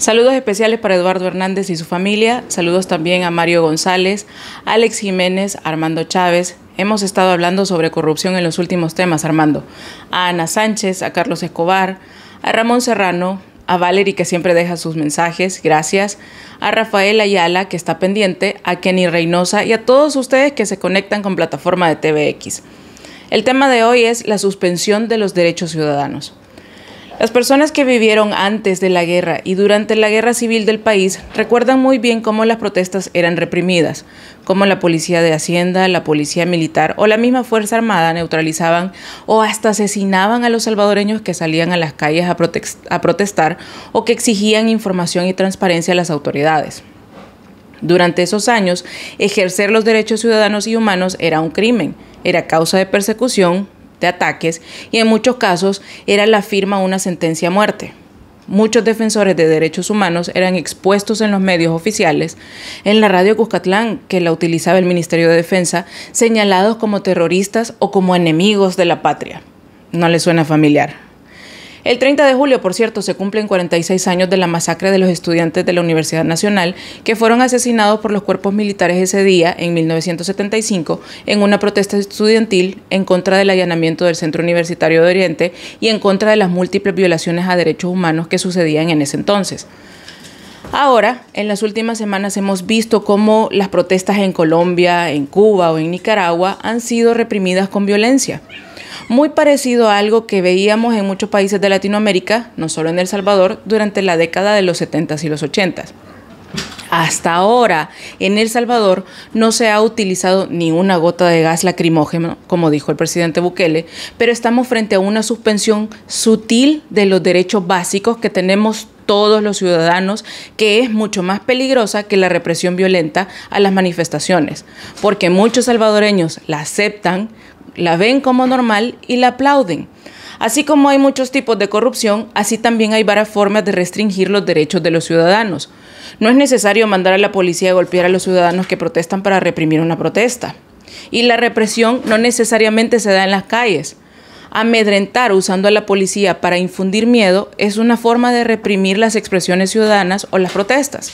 Saludos especiales para Eduardo Hernández y su familia. Saludos también a Mario González, Alex Jiménez, Armando Chávez. Hemos estado hablando sobre corrupción en los últimos temas, Armando. A Ana Sánchez, a Carlos Escobar, a Ramón Serrano, a Valerie, que siempre deja sus mensajes, gracias. A Rafael Ayala, que está pendiente, a Kenny Reynosa y a todos ustedes que se conectan con plataforma de TVX. El tema de hoy es la suspensión de los derechos ciudadanos. Las personas que vivieron antes de la guerra y durante la guerra civil del país recuerdan muy bien cómo las protestas eran reprimidas, cómo la policía de Hacienda, la policía militar o la misma Fuerza Armada neutralizaban o hasta asesinaban a los salvadoreños que salían a las calles a protestar o que exigían información y transparencia a las autoridades. Durante esos años, ejercer los derechos ciudadanos y humanos era un crimen, era causa de persecución, de ataques y en muchos casos era la firma una sentencia a muerte. Muchos defensores de derechos humanos eran expuestos en los medios oficiales, en la radio Cuscatlán, que la utilizaba el Ministerio de Defensa, señalados como terroristas o como enemigos de la patria. ¿No les suena familiar? El 30 de julio, por cierto, se cumplen 46 años de la masacre de los estudiantes de la Universidad Nacional que fueron asesinados por los cuerpos militares ese día, en 1975, en una protesta estudiantil en contra del allanamiento del Centro Universitario de Oriente y en contra de las múltiples violaciones a derechos humanos que sucedían en ese entonces. Ahora, en las últimas semanas hemos visto cómo las protestas en Colombia, en Cuba o en Nicaragua han sido reprimidas con violencia. Muy parecido a algo que veíamos en muchos países de Latinoamérica, no solo en El Salvador, durante la década de los 70s y los 80s. Hasta ahora, en El Salvador no se ha utilizado ni una gota de gas lacrimógeno, como dijo el presidente Bukele, pero estamos frente a una suspensión sutil de los derechos básicos que tenemos todos los ciudadanos, que es mucho más peligrosa que la represión violenta a las manifestaciones, porque muchos salvadoreños la aceptan, la ven como normal y la aplauden. Así como hay muchos tipos de corrupción, así también hay varias formas de restringir los derechos de los ciudadanos. No es necesario mandar a la policía a golpear a los ciudadanos que protestan para reprimir una protesta. Y la represión no necesariamente se da en las calles. Amedrentar usando a la policía para infundir miedo es una forma de reprimir las expresiones ciudadanas o las protestas.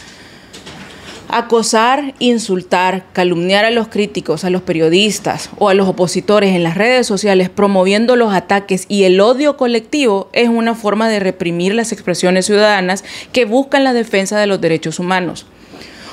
Acosar, insultar, calumniar a los críticos, a los periodistas o a los opositores en las redes sociales promoviendo los ataques y el odio colectivo es una forma de reprimir las expresiones ciudadanas que buscan la defensa de los derechos humanos.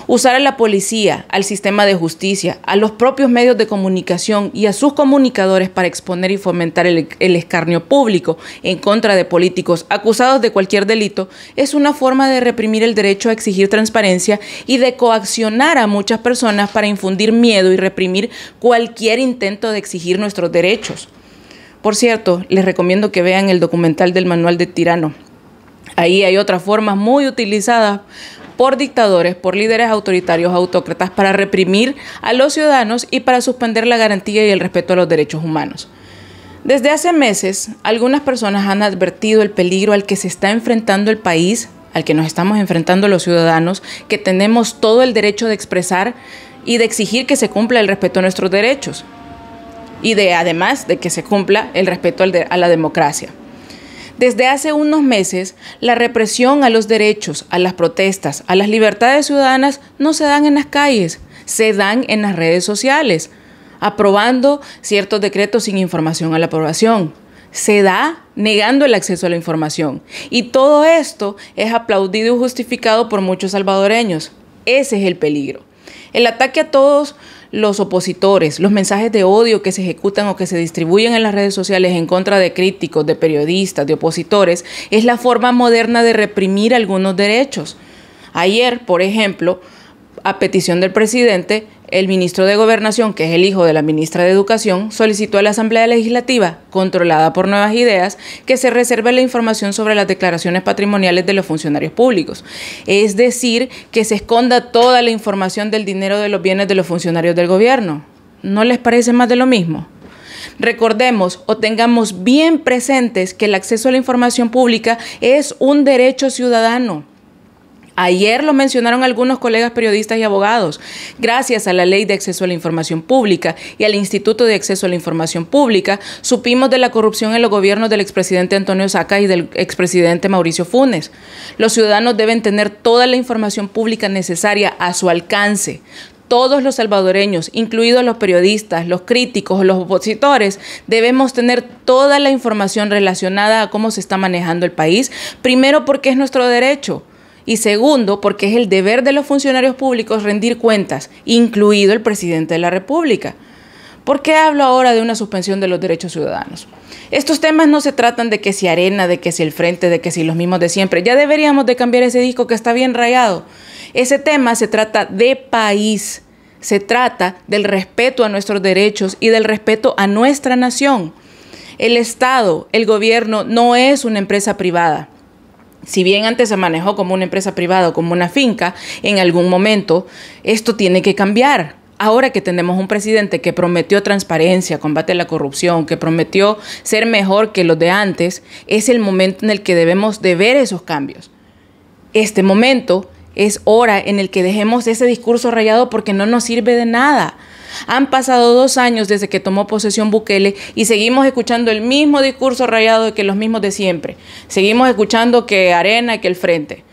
Usar a la policía, al sistema de justicia, a los propios medios de comunicación y a sus comunicadores para exponer y fomentar el escarnio público en contra de políticos acusados de cualquier delito es una forma de reprimir el derecho a exigir transparencia y de coaccionar a muchas personas para infundir miedo y reprimir cualquier intento de exigir nuestros derechos. Por cierto, les recomiendo que vean el documental del Manual del Tirano. Ahí hay otras formas muy utilizadas por dictadores, por líderes autoritarios, autócratas, para reprimir a los ciudadanos y para suspender la garantía y el respeto a los derechos humanos. Desde hace meses, algunas personas han advertido el peligro al que se está enfrentando el país, al que nos estamos enfrentando los ciudadanos, que tenemos todo el derecho de expresar y de exigir que se cumpla el respeto a nuestros derechos y además de que se cumpla el respeto a la democracia. Desde hace unos meses, la represión a los derechos, a las protestas, a las libertades ciudadanas no se dan en las calles, se dan en las redes sociales, aprobando ciertos decretos sin información a la población. Se da negando el acceso a la información. Y todo esto es aplaudido y justificado por muchos salvadoreños. Ese es el peligro. El ataque a todos los opositores, los mensajes de odio que se ejecutan o que se distribuyen en las redes sociales en contra de críticos, de periodistas, de opositores, es la forma moderna de reprimir algunos derechos. Ayer, por ejemplo, a petición del presidente, el ministro de Gobernación, que es el hijo de la ministra de Educación, solicitó a la Asamblea Legislativa, controlada por Nuevas Ideas, que se reserve la información sobre las declaraciones patrimoniales de los funcionarios públicos. Es decir, que se esconda toda la información del dinero de los bienes de los funcionarios del gobierno. ¿No les parece más de lo mismo? Recordemos o tengamos bien presentes que el acceso a la información pública es un derecho ciudadano. Ayer lo mencionaron algunos colegas periodistas y abogados. Gracias a la Ley de Acceso a la Información Pública y al Instituto de Acceso a la Información Pública, supimos de la corrupción en los gobiernos del expresidente Antonio Saca y del expresidente Mauricio Funes. Los ciudadanos deben tener toda la información pública necesaria a su alcance. Todos los salvadoreños, incluidos los periodistas, los críticos o los opositores, debemos tener toda la información relacionada a cómo se está manejando el país, primero porque es nuestro derecho. Y segundo, porque es el deber de los funcionarios públicos rendir cuentas, incluido el presidente de la República. ¿Por qué hablo ahora de una suspensión de los derechos ciudadanos? Estos temas no se tratan de que si Arena, de que si el Frente, de que si los mismos de siempre. Ya deberíamos de cambiar ese disco que está bien rayado. Ese tema se trata de país. Se trata del respeto a nuestros derechos y del respeto a nuestra nación. El Estado, el gobierno, no es una empresa privada. Si bien antes se manejó como una empresa privada o como una finca, en algún momento esto tiene que cambiar. Ahora que tenemos un presidente que prometió transparencia, combate a la corrupción, que prometió ser mejor que los de antes, es el momento en el que debemos de ver esos cambios. Este momento es hora en el que dejemos ese discurso rayado porque no nos sirve de nada. Han pasado 2 años desde que tomó posesión Bukele y seguimos escuchando el mismo discurso rayado que los mismos de siempre. Seguimos escuchando que Arena, que el Frente.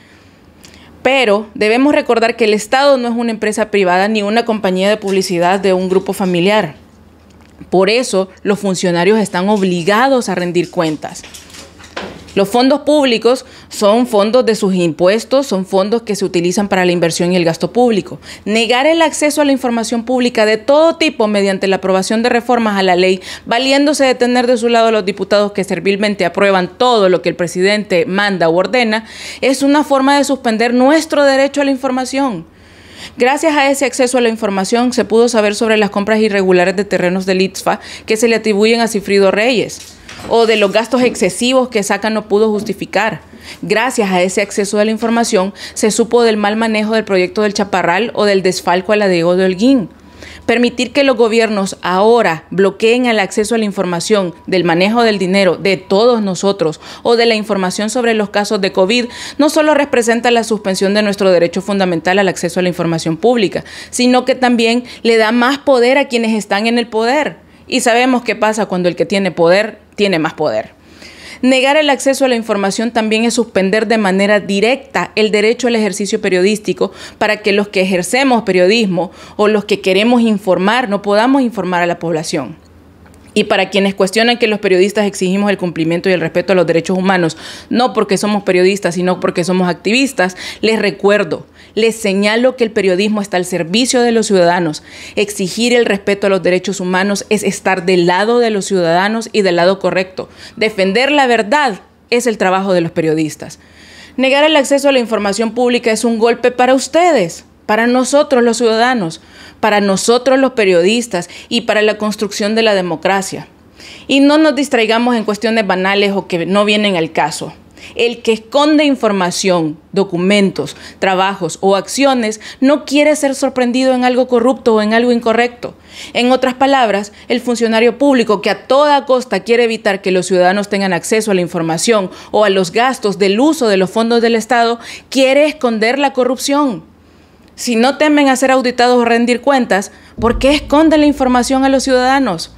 Pero debemos recordar que el Estado no es una empresa privada ni una compañía de publicidad de un grupo familiar. Por eso los funcionarios están obligados a rendir cuentas. Los fondos públicos son fondos de sus impuestos, son fondos que se utilizan para la inversión y el gasto público. Negar el acceso a la información pública de todo tipo mediante la aprobación de reformas a la ley, valiéndose de tener de su lado a los diputados que servilmente aprueban todo lo que el presidente manda u ordena, es una forma de suspender nuestro derecho a la información. Gracias a ese acceso a la información se pudo saber sobre las compras irregulares de terrenos del ITFA que se le atribuyen a Cifrido Reyes, o de los gastos excesivos que Saca no pudo justificar. Gracias a ese acceso a la información se supo del mal manejo del proyecto del Chaparral o del desfalco a la Diego de Holguín. Permitir que los gobiernos ahora bloqueen el acceso a la información del manejo del dinero de todos nosotros o de la información sobre los casos de COVID no solo representa la suspensión de nuestro derecho fundamental al acceso a la información pública, sino que también le da más poder a quienes están en el poder. Y sabemos qué pasa cuando el que tiene poder tiene más poder. Negar el acceso a la información también es suspender de manera directa el derecho al ejercicio periodístico para que los que ejercemos periodismo o los que queremos informar no podamos informar a la población. Y para quienes cuestionan que los periodistas exigimos el cumplimiento y el respeto a los derechos humanos, no porque somos periodistas, sino porque somos activistas, les recuerdo, les señalo que el periodismo está al servicio de los ciudadanos. Exigir el respeto a los derechos humanos es estar del lado de los ciudadanos y del lado correcto. Defender la verdad es el trabajo de los periodistas. Negar el acceso a la información pública es un golpe para ustedes, para nosotros los ciudadanos, para nosotros los periodistas y para la construcción de la democracia. Y no nos distraigamos en cuestiones banales o que no vienen al caso. El que esconde información, documentos, trabajos o acciones no quiere ser sorprendido en algo corrupto o en algo incorrecto. En otras palabras, el funcionario público que a toda costa quiere evitar que los ciudadanos tengan acceso a la información o a los gastos del uso de los fondos del Estado quiere esconder la corrupción. Si no temen a ser auditados o rendir cuentas, ¿por qué esconden la información a los ciudadanos?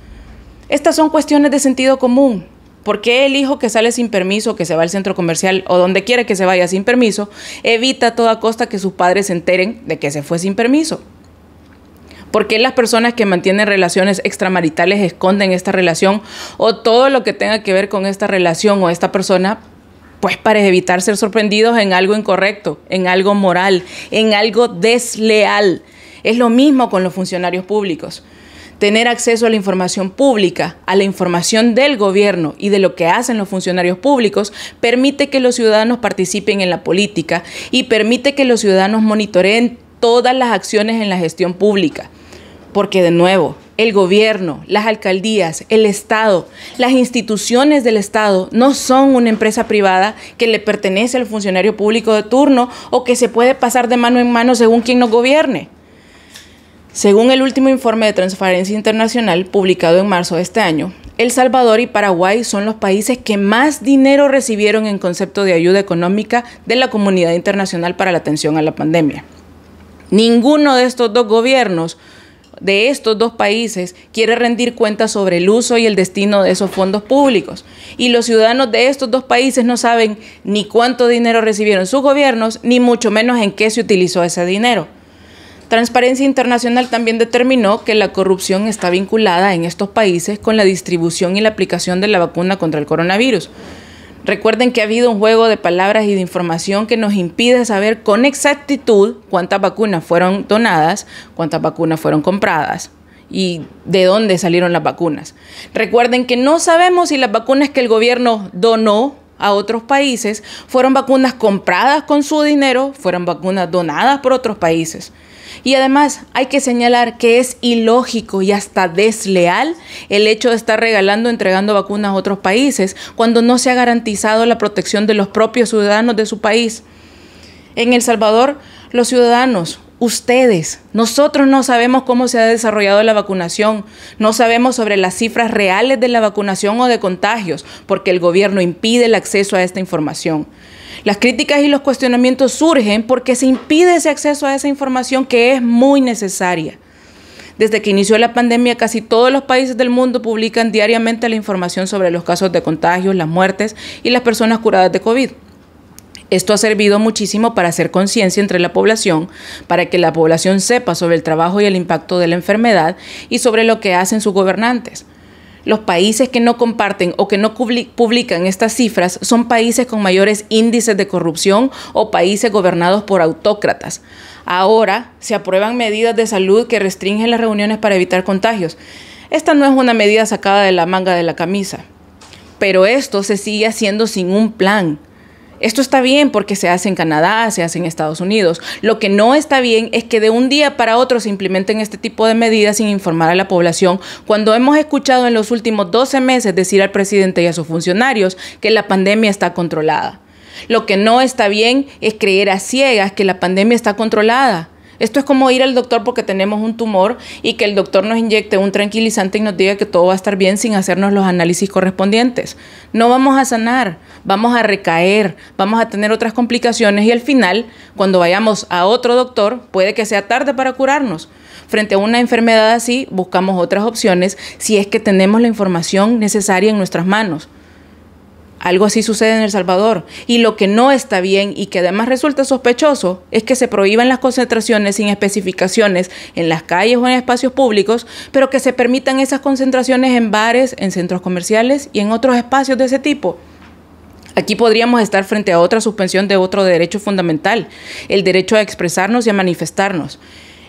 Estas son cuestiones de sentido común. ¿Por qué el hijo que sale sin permiso, que se va al centro comercial o donde quiera que se vaya sin permiso, evita a toda costa que sus padres se enteren de que se fue sin permiso? ¿Por qué las personas que mantienen relaciones extramaritales esconden esta relación o todo lo que tenga que ver con esta relación o esta persona? Pues para evitar ser sorprendidos en algo incorrecto, en algo moral, en algo desleal. Es lo mismo con los funcionarios públicos. Tener acceso a la información pública, a la información del gobierno y de lo que hacen los funcionarios públicos, permite que los ciudadanos participen en la política y permite que los ciudadanos monitoreen todas las acciones en la gestión pública. Porque de nuevo, el gobierno, las alcaldías, el Estado, las instituciones del Estado no son una empresa privada que le pertenece al funcionario público de turno o que se puede pasar de mano en mano según quien nos gobierne. Según el último informe de Transparencia Internacional publicado en marzo de este año, El Salvador y Paraguay son los países que más dinero recibieron en concepto de ayuda económica de la comunidad internacional para la atención a la pandemia. Ninguno de estos dos gobiernos, de estos dos países, quiere rendir cuentas sobre el uso y el destino de esos fondos públicos. Y los ciudadanos de estos dos países no saben ni cuánto dinero recibieron sus gobiernos, ni mucho menos en qué se utilizó ese dinero. Transparencia Internacional también determinó que la corrupción está vinculada en estos países con la distribución y la aplicación de la vacuna contra el coronavirus. Recuerden que ha habido un juego de palabras y de información que nos impide saber con exactitud cuántas vacunas fueron donadas, cuántas vacunas fueron compradas y de dónde salieron las vacunas. Recuerden que no sabemos si las vacunas que el gobierno donó a otros países fueron vacunas compradas con su dinero, fueron vacunas donadas por otros países. Y además hay que señalar que es ilógico y hasta desleal el hecho de estar regalando o entregando vacunas a otros países cuando no se ha garantizado la protección de los propios ciudadanos de su país. En El Salvador, los ciudadanos, ustedes, nosotros no sabemos cómo se ha desarrollado la vacunación, no sabemos sobre las cifras reales de la vacunación o de contagios, porque el gobierno impide el acceso a esta información. Las críticas y los cuestionamientos surgen porque se impide ese acceso a esa información que es muy necesaria. Desde que inició la pandemia, casi todos los países del mundo publican diariamente la información sobre los casos de contagios, las muertes y las personas curadas de COVID. Esto ha servido muchísimo para hacer conciencia entre la población, para que la población sepa sobre el trabajo y el impacto de la enfermedad y sobre lo que hacen sus gobernantes. Los países que no comparten o que no publican estas cifras son países con mayores índices de corrupción o países gobernados por autócratas. Ahora se aprueban medidas de salud que restringen las reuniones para evitar contagios. Esta no es una medida sacada de la manga de la camisa, pero esto se sigue haciendo sin un plan. Esto está bien porque se hace en Canadá, se hace en Estados Unidos. Lo que no está bien es que de un día para otro se implementen este tipo de medidas sin informar a la población, cuando hemos escuchado en los últimos 12 meses decir al presidente y a sus funcionarios que la pandemia está controlada. Lo que no está bien es creer a ciegas que la pandemia está controlada. Esto es como ir al doctor porque tenemos un tumor y que el doctor nos inyecte un tranquilizante y nos diga que todo va a estar bien sin hacernos los análisis correspondientes. No vamos a sanar, vamos a recaer, vamos a tener otras complicaciones y al final, cuando vayamos a otro doctor, puede que sea tarde para curarnos. Frente a una enfermedad así, buscamos otras opciones si es que tenemos la información necesaria en nuestras manos. Algo así sucede en El Salvador, y lo que no está bien y que además resulta sospechoso es que se prohíban las concentraciones sin especificaciones en las calles o en espacios públicos, pero que se permitan esas concentraciones en bares, en centros comerciales y en otros espacios de ese tipo. Aquí podríamos estar frente a otra suspensión de otro derecho fundamental, el derecho a expresarnos y a manifestarnos.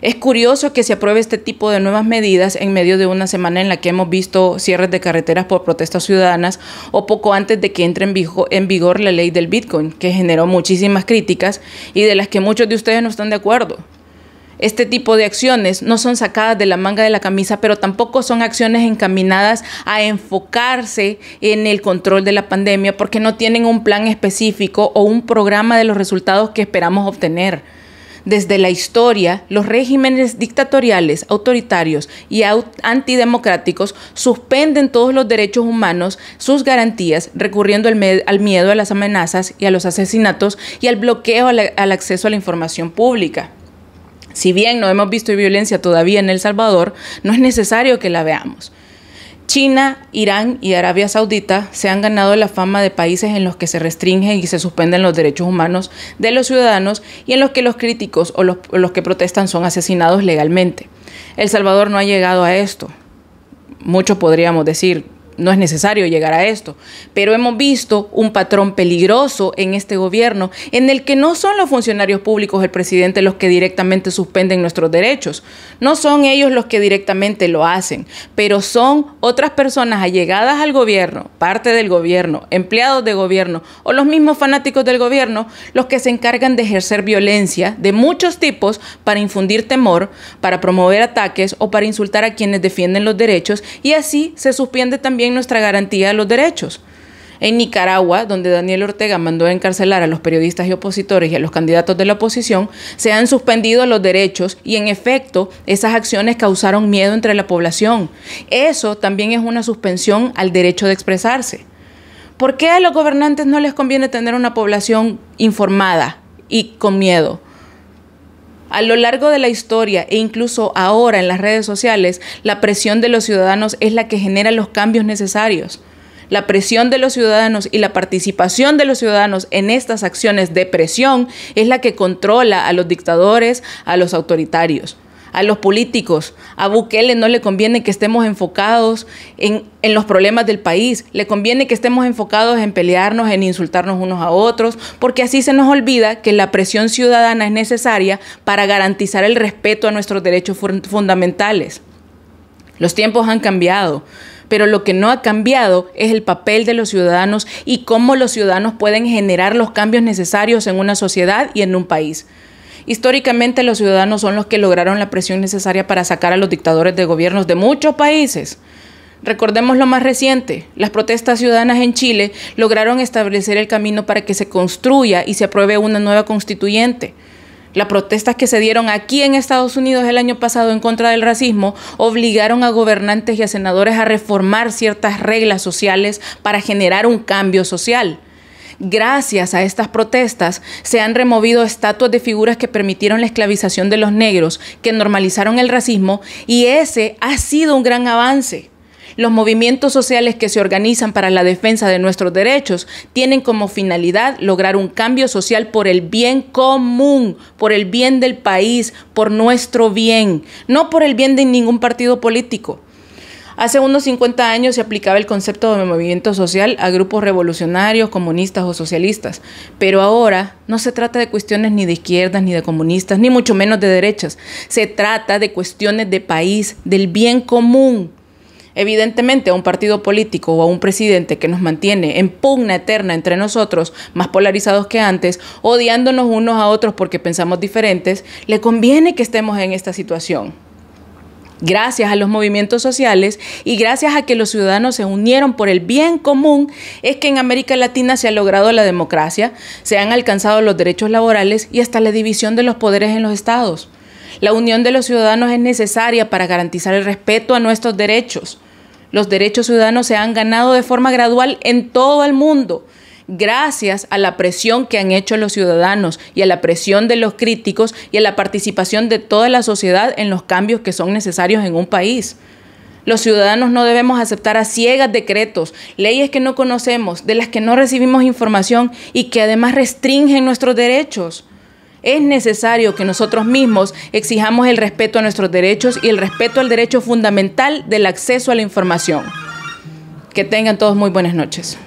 Es curioso que se apruebe este tipo de nuevas medidas en medio de una semana en la que hemos visto cierres de carreteras por protestas ciudadanas o poco antes de que entre en vigor la ley del Bitcoin, que generó muchísimas críticas y de las que muchos de ustedes no están de acuerdo. Este tipo de acciones no son sacadas de la manga de la camisa, pero tampoco son acciones encaminadas a enfocarse en el control de la pandemia porque no tienen un plan específico o un programa de los resultados que esperamos obtener. Desde la historia, los regímenes dictatoriales, autoritarios y antidemocráticos suspenden todos los derechos humanos, sus garantías, recurriendo al miedo, a las amenazas y a los asesinatos y al bloqueo al acceso a la información pública. Si bien no hemos visto violencia todavía en El Salvador, no es necesario que la veamos. China, Irán y Arabia Saudita se han ganado la fama de países en los que se restringen y se suspenden los derechos humanos de los ciudadanos y en los que los críticos o los que protestan son asesinados legalmente. El Salvador no ha llegado a esto. Muchos podríamos decir, no es necesario llegar a esto, pero hemos visto un patrón peligroso en este gobierno en el que no son los funcionarios públicos, el presidente, los que directamente suspenden nuestros derechos. No son ellos los que directamente lo hacen, pero son otras personas allegadas al gobierno, parte del gobierno, empleados de gobierno o los mismos fanáticos del gobierno los que se encargan de ejercer violencia de muchos tipos para infundir temor, para promover ataques o para insultar a quienes defienden los derechos y así se suspende también nuestra garantía de los derechos. En Nicaragua, donde Daniel Ortega mandó encarcelar a los periodistas y opositores y a los candidatos de la oposición, se han suspendido los derechos y, en efecto, esas acciones causaron miedo entre la población. Eso también es una suspensión al derecho de expresarse. ¿Por qué a los gobernantes no les conviene tener una población informada y con miedo? A lo largo de la historia e incluso ahora en las redes sociales, la presión de los ciudadanos es la que genera los cambios necesarios. La presión de los ciudadanos y la participación de los ciudadanos en estas acciones de presión es la que controla a los dictadores, a los autoritarios, a los políticos. A Bukele no le conviene que estemos enfocados en los problemas del país, le conviene que estemos enfocados en pelearnos, en insultarnos unos a otros, porque así se nos olvida que la presión ciudadana es necesaria para garantizar el respeto a nuestros derechos fundamentales. Los tiempos han cambiado, pero lo que no ha cambiado es el papel de los ciudadanos y cómo los ciudadanos pueden generar los cambios necesarios en una sociedad y en un país. Históricamente, los ciudadanos son los que lograron la presión necesaria para sacar a los dictadores de gobiernos de muchos países. Recordemos lo más reciente, las protestas ciudadanas en Chile lograron establecer el camino para que se construya y se apruebe una nueva constituyente. Las protestas que se dieron aquí en Estados Unidos el año pasado en contra del racismo obligaron a gobernantes y a senadores a reformar ciertas reglas sociales para generar un cambio social. Gracias a estas protestas se han removido estatuas de figuras que permitieron la esclavización de los negros, que normalizaron el racismo, y ese ha sido un gran avance. Los movimientos sociales que se organizan para la defensa de nuestros derechos tienen como finalidad lograr un cambio social por el bien común, por el bien del país, por nuestro bien, no por el bien de ningún partido político. Hace unos 50 años se aplicaba el concepto de movimiento social a grupos revolucionarios, comunistas o socialistas, pero ahora no se trata de cuestiones ni de izquierdas, ni de comunistas, ni mucho menos de derechas. Se trata de cuestiones de país, del bien común. Evidentemente, a un partido político o a un presidente que nos mantiene en pugna eterna entre nosotros, más polarizados que antes, odiándonos unos a otros porque pensamos diferentes, le conviene que estemos en esta situación. Gracias a los movimientos sociales y gracias a que los ciudadanos se unieron por el bien común, es que en América Latina se ha logrado la democracia, se han alcanzado los derechos laborales y hasta la división de los poderes en los estados. La unión de los ciudadanos es necesaria para garantizar el respeto a nuestros derechos. Los derechos ciudadanos se han ganado de forma gradual en todo el mundo, gracias a la presión que han hecho los ciudadanos y a la presión de los críticos y a la participación de toda la sociedad en los cambios que son necesarios en un país. Los ciudadanos no debemos aceptar a ciegas decretos, leyes que no conocemos, de las que no recibimos información y que además restringen nuestros derechos. Es necesario que nosotros mismos exijamos el respeto a nuestros derechos y el respeto al derecho fundamental del acceso a la información. Que tengan todos muy buenas noches.